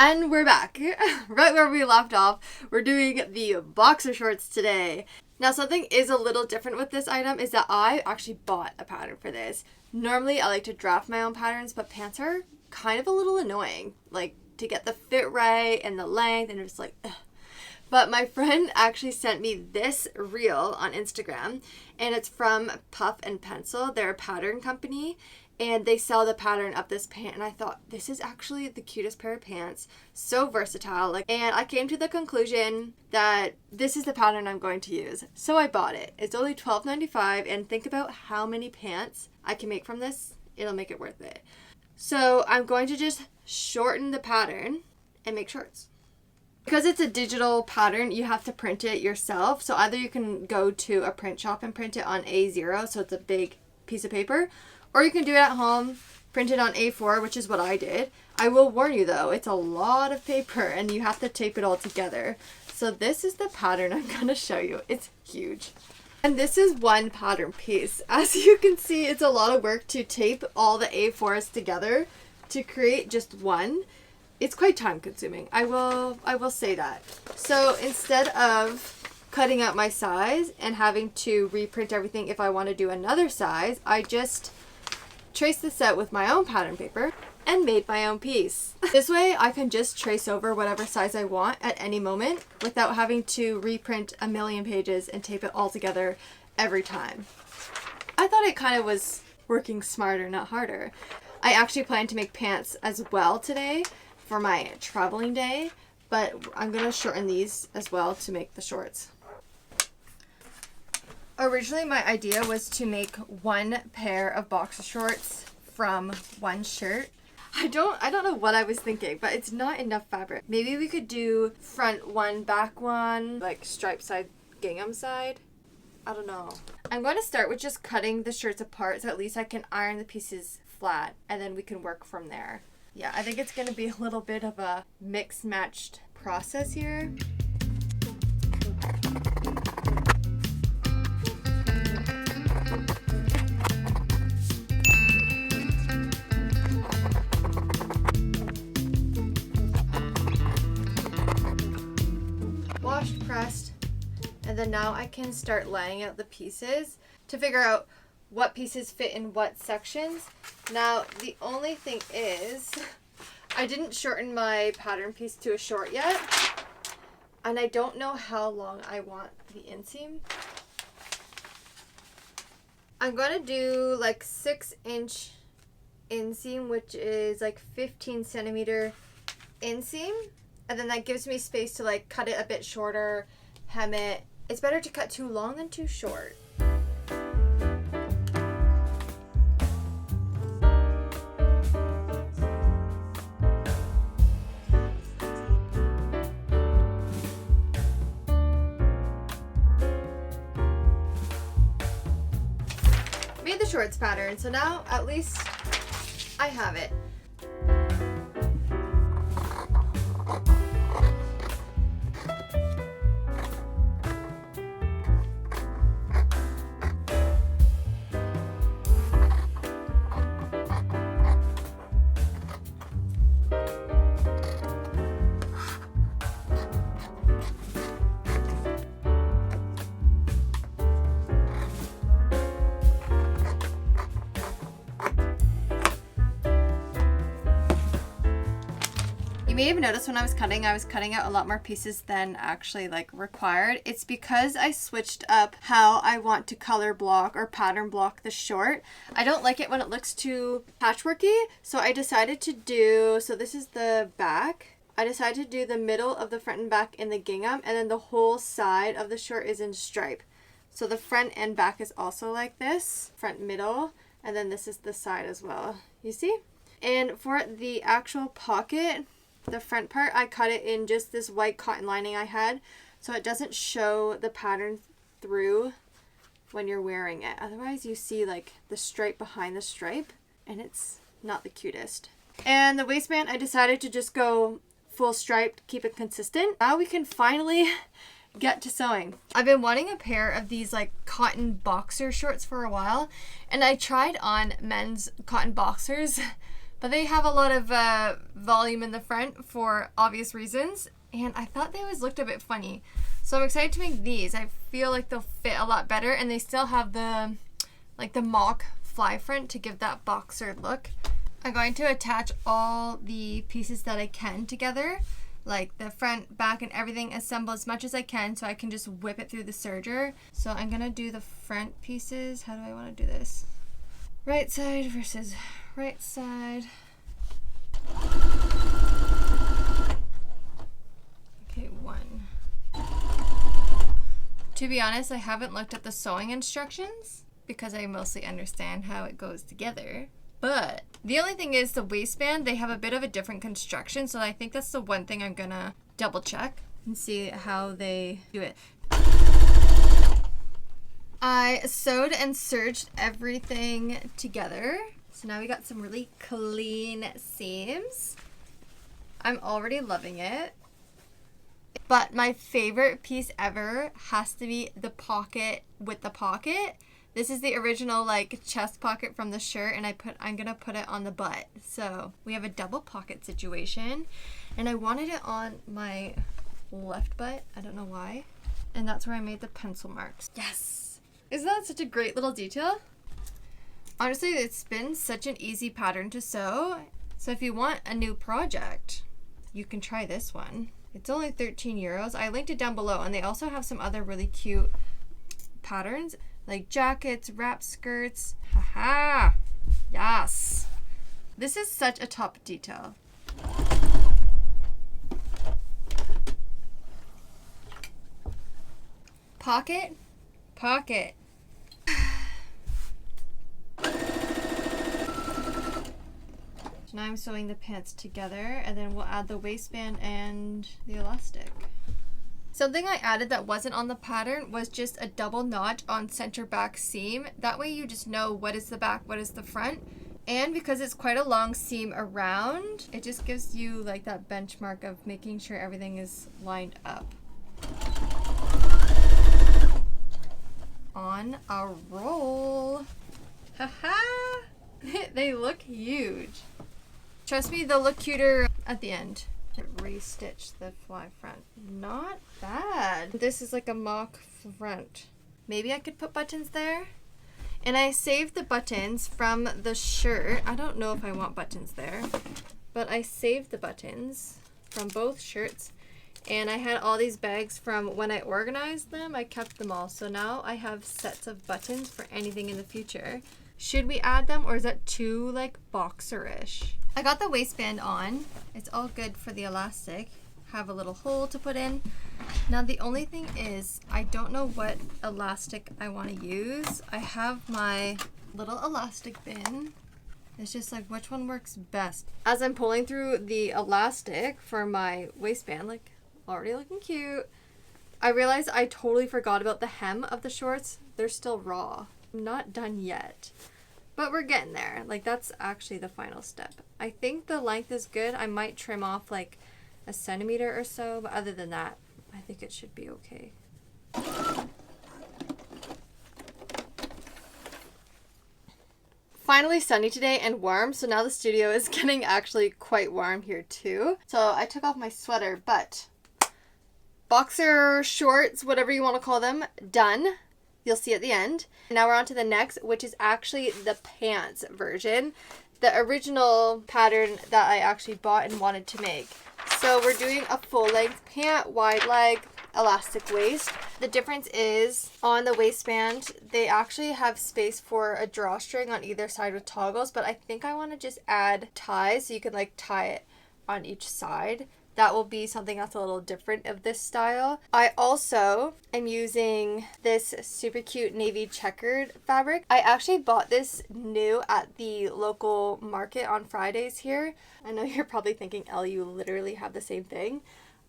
And we're back, right where we left off. We're doing the boxer shorts today. Now something is a little different with this item is that I actually bought a pattern for this. Normally I like to draft my own patterns, but pants are kind of a little annoying. Like to get the fit right and the length and it's like, ugh. But my friend actually sent me this reel on Instagram and it's from Puff and Pencil. They're a pattern company. And they sell the pattern of this pant, and I thought this is actually the cutest pair of pants, so versatile. And I came to the conclusion that this is the pattern I'm going to use, so I bought it. It's only $12.95, and think about how many pants I can make from this. It'll make it worth it. So I'm going to just shorten the pattern and make shorts. Because it's a digital pattern, you have to print it yourself. So either you can go to a print shop and print it on A0, so it's a big piece of paper. Or you can do it at home, print it on A4, which is what I did. I will warn you though, it's a lot of paper and you have to tape it all together. So this is the pattern I'm going to show you. It's huge. And this is one pattern piece. As you can see, it's a lot of work to tape all the A4s together to create just one. It's quite time consuming. I will say that. So instead of cutting out my size and having to reprint everything if I want to do another size, I just traced this out with my own pattern paper and made my own piece. This way I can just trace over whatever size I want at any moment without having to reprint a million pages and tape it all together every time. I thought it kind of was working smarter, not harder. I actually plan to make pants as well today for my traveling day, but I'm going to shorten these as well to make the shorts. Originally, my idea was to make one pair of boxer shorts from one shirt. I don't know what I was thinking, but it's not enough fabric. Maybe we could do front one, back one, like stripe side, gingham side. I don't know. I'm going to start with just cutting the shirts apart so at least I can iron the pieces flat and then we can work from there. Yeah, I think it's going to be a little bit of a mixed matched process here. Washed, pressed, and then now I can start laying out the pieces to figure out what pieces fit in what sections. Now the only thing is I didn't shorten my pattern piece to a short yet, and I don't know how long I want the inseam. I'm going to do like 6-inch inseam, which is like 15 centimeter inseam. And then that gives me space to like cut it a bit shorter, hem it. It's better to cut too long than too short. Made the shorts pattern, so now at least I have it. You may have noticed when I was cutting out a lot more pieces than actually like required. It's because I switched up how I want to color block or pattern block the short. I don't like it when it looks too patchworky, so I decided to do, so this is the back. I decided to do the middle of the front and back in the gingham, and then the whole side of the shirt is in stripe. So the front and back is also like this, front, middle, and then this is the side as well. You see? And for the actual pocket, the front part, I cut it in just this white cotton lining I had, so it doesn't show the pattern through when you're wearing it. Otherwise you see like the stripe behind the stripe and it's not the cutest. And the waistband, I decided to just go full striped, keep it consistent. Now we can finally get to sewing. I've been wanting a pair of these like cotton boxer shorts for a while, and I tried on men's cotton boxers But they have a lot of volume in the front for obvious reasons. And I thought they always looked a bit funny. So I'm excited to make these. I feel like they'll fit a lot better. And they still have the mock fly front to give that boxer look. I'm going to attach all the pieces that I can together. Like the front, back, and everything, assemble as much as I can so I can just whip it through the serger. So I'm going to do the front pieces. How do I want to do this? Right side versus right side. Okay, one. To be honest, I haven't looked at the sewing instructions because I mostly understand how it goes together. But the only thing is the waistband, they have a bit of a different construction, so I think that's the one thing I'm gonna double check and see how they do it. I sewed and serged everything together. So now we got some really clean seams. I'm already loving it. But my favorite piece ever has to be the pocket with the pocket. This is the original like chest pocket from the shirt, and I'm gonna put it on the butt. So we have a double pocket situation, and I wanted it on my left butt. I don't know why. And that's where I made the pencil marks. Yes! Isn't that such a great little detail? Honestly, it's been such an easy pattern to sew. So if you want a new project, you can try this one. It's only 13 euros. I linked it down below, and they also have some other really cute patterns like jackets, wrap skirts. Haha! Yes! This is such a top detail. Pocket, pocket. So now I'm sewing the pants together, and then we'll add the waistband and the elastic. Something I added that wasn't on the pattern was just a double notch on center back seam. That way you just know what is the back, what is the front. And because it's quite a long seam around, it just gives you like that benchmark of making sure everything is lined up. On a roll. Haha! They look huge. Trust me, they'll look cuter at the end. Restitch the fly front. Not bad. This is like a mock front. Maybe I could put buttons there. And I saved the buttons from the shirt. I don't know if I want buttons there, but I saved the buttons from both shirts. And I had all these bags from when I organized them. I kept them all. So now I have sets of buttons for anything in the future. Should we add them, or is that too like boxer-ish? I got the waistband on. It's all good for the elastic. Have a little hole to put in. Now the only thing is I don't know what elastic I want to use. I have my little elastic bin. It's just like which one works best. As I'm pulling through the elastic for my waistband, like already looking cute, I realized I totally forgot about the hem of the shorts. They're still raw. I'm not done yet. But we're getting there. Like that's actually the final step. I think the length is good. I might trim off like a centimeter or so, but other than that, I think it should be okay. Finally sunny today and warm, so now the studio is getting actually quite warm here too. So I took off my sweater, but boxer shorts, whatever you want to call them, done. You'll see at the end. Now we're on to the next, which is actually the pants version. The original pattern that I actually bought and wanted to make. So we're doing a full length pant, wide leg, elastic waist. The difference is on the waistband, they actually have space for a drawstring on either side with toggles, but I think I want to just add ties so you can like tie it on each side. That will be something that's a little different of this style. I also am using this super cute navy checkered fabric. I actually bought this new at the local market on Fridays here. I know you're probably thinking, Elle, you literally have the same thing.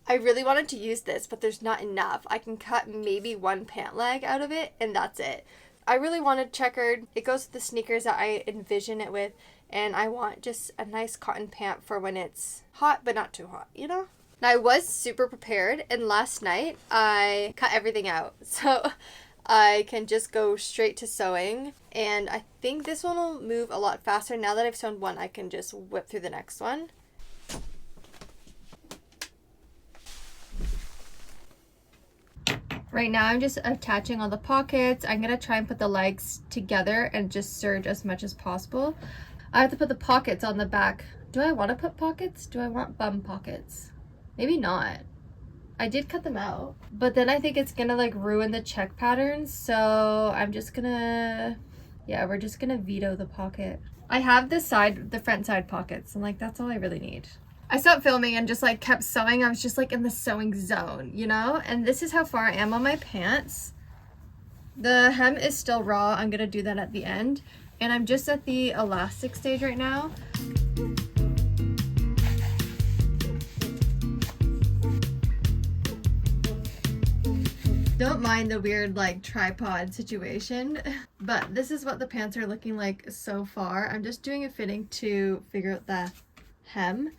I really wanted to use this, but there's not enough. I can cut maybe one pant leg out of it, and that's it. I really wanted checkered. It goes with the sneakers that I envision it with. And I want just a nice cotton pant for when it's hot, but not too hot, you know? Now, I was super prepared, and last night I cut everything out. So I can just go straight to sewing, and I think this one will move a lot faster. Now that I've sewn one, I can just whip through the next one. Right now I'm just attaching all the pockets. I'm gonna try and put the legs together and just serge as much as possible. I have to put the pockets on the back. Do I want to put pockets? Do I want bum pockets? Maybe not. I did cut them out, but then I think it's gonna like ruin the check patterns, so I'm just gonna, yeah, we're just gonna veto the pocket. I have the front side pockets, and like that's all I really need. I stopped filming and just like kept sewing. I was just like in the sewing zone, you know? And this is how far I am on my pants. The hem is still raw. I'm gonna do that at the end. And I'm just at the elastic stage right now. Don't mind the weird like tripod situation, but this is what the pants are looking like so far. I'm just doing a fitting to figure out the hem.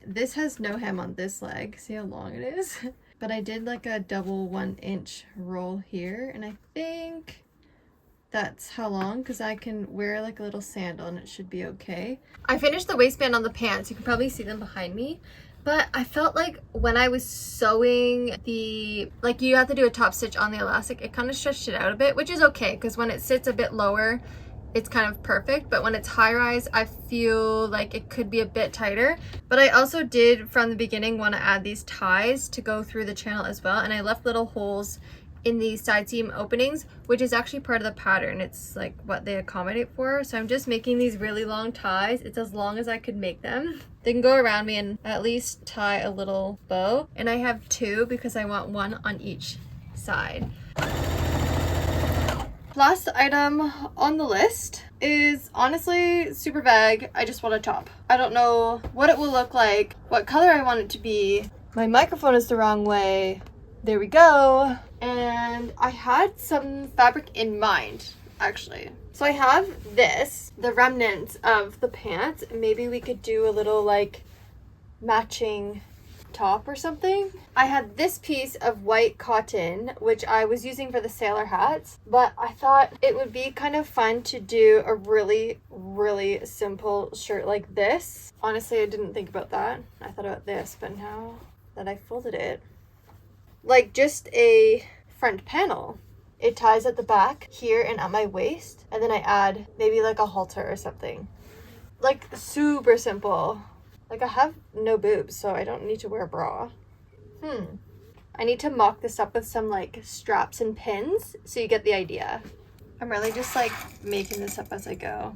This has no hem on this leg. See how long it is? But I did like a double 1-inch roll here, and I think that's how long, because I can wear like a little sandal and it should be okay. I finished the waistband on the pants. You can probably see them behind me. But I felt like when I was sewing like you have to do a top stitch on the elastic, it kind of stretched it out a bit, which is okay because when it sits a bit lower, it's kind of perfect. But when it's high rise, I feel like it could be a bit tighter. But I also did from the beginning want to add these ties to go through the channel as well. And I left little holes in the side seam openings, which is actually part of the pattern. It's like what they accommodate for. So I'm just making these really long ties. It's as long as I could make them. They can go around me and at least tie a little bow. And I have two because I want one on each side. Last item on the list is honestly super vague. I just want a top. I don't know what it will look like, what color I want it to be. My microphone is the wrong way. There we go. And I had some fabric in mind, actually. So I have this, the remnants of the pants. Maybe we could do a little like matching top or something. I had this piece of white cotton, which I was using for the sailor hats, but I thought it would be kind of fun to do a really, really simple shirt like this. Honestly, I didn't think about that. I thought about this, but now that I folded it, like just a front panel. It ties at the back here and at my waist, and then I add maybe like a halter or something. Like super simple. Like I have no boobs, so I don't need to wear a bra. I need to mock this up with some like straps and pins so you get the idea. I'm really just like making this up as I go.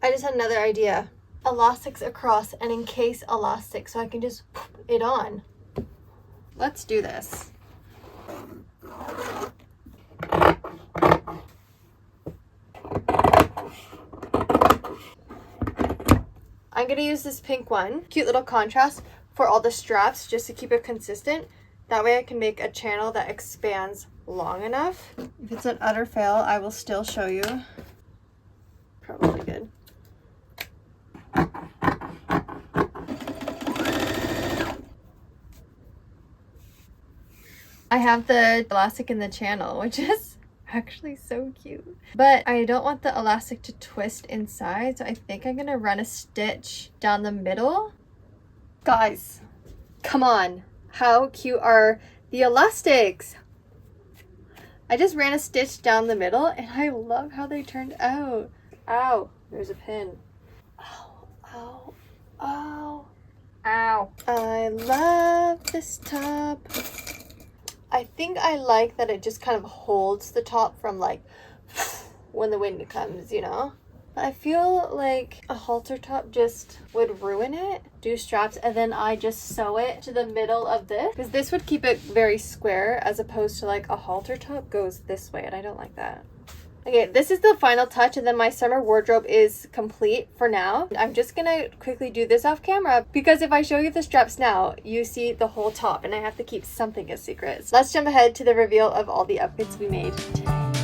I just had another idea. Elastics across and encase elastic so I can just put it on. Let's do this. I'm gonna use this pink one. Cute little contrast for all the straps just to keep it consistent. That way I can make a channel that expands long enough. If it's an utter fail, I will still show you. Probably good. I have the elastic in the channel, which is actually so cute. But I don't want the elastic to twist inside, so I think I'm gonna run a stitch down the middle. Guys, come on. How cute are the elastics? I just ran a stitch down the middle and I love how they turned out. Ow, there's a pin. Ow, ow, ow, ow. I love this top. I think I like that it just kind of holds the top from like when the wind comes, you know? I feel like a halter top just would ruin it. Do straps and then I just sew it to the middle of this. Because this would keep it very square as opposed to like a halter top goes this way and I don't like that. Okay, this is the final touch and then my summer wardrobe is complete for now. I'm just gonna quickly do this off camera because if I show you the straps now, you see the whole top and I have to keep something a secret. So let's jump ahead to the reveal of all the outfits we made today.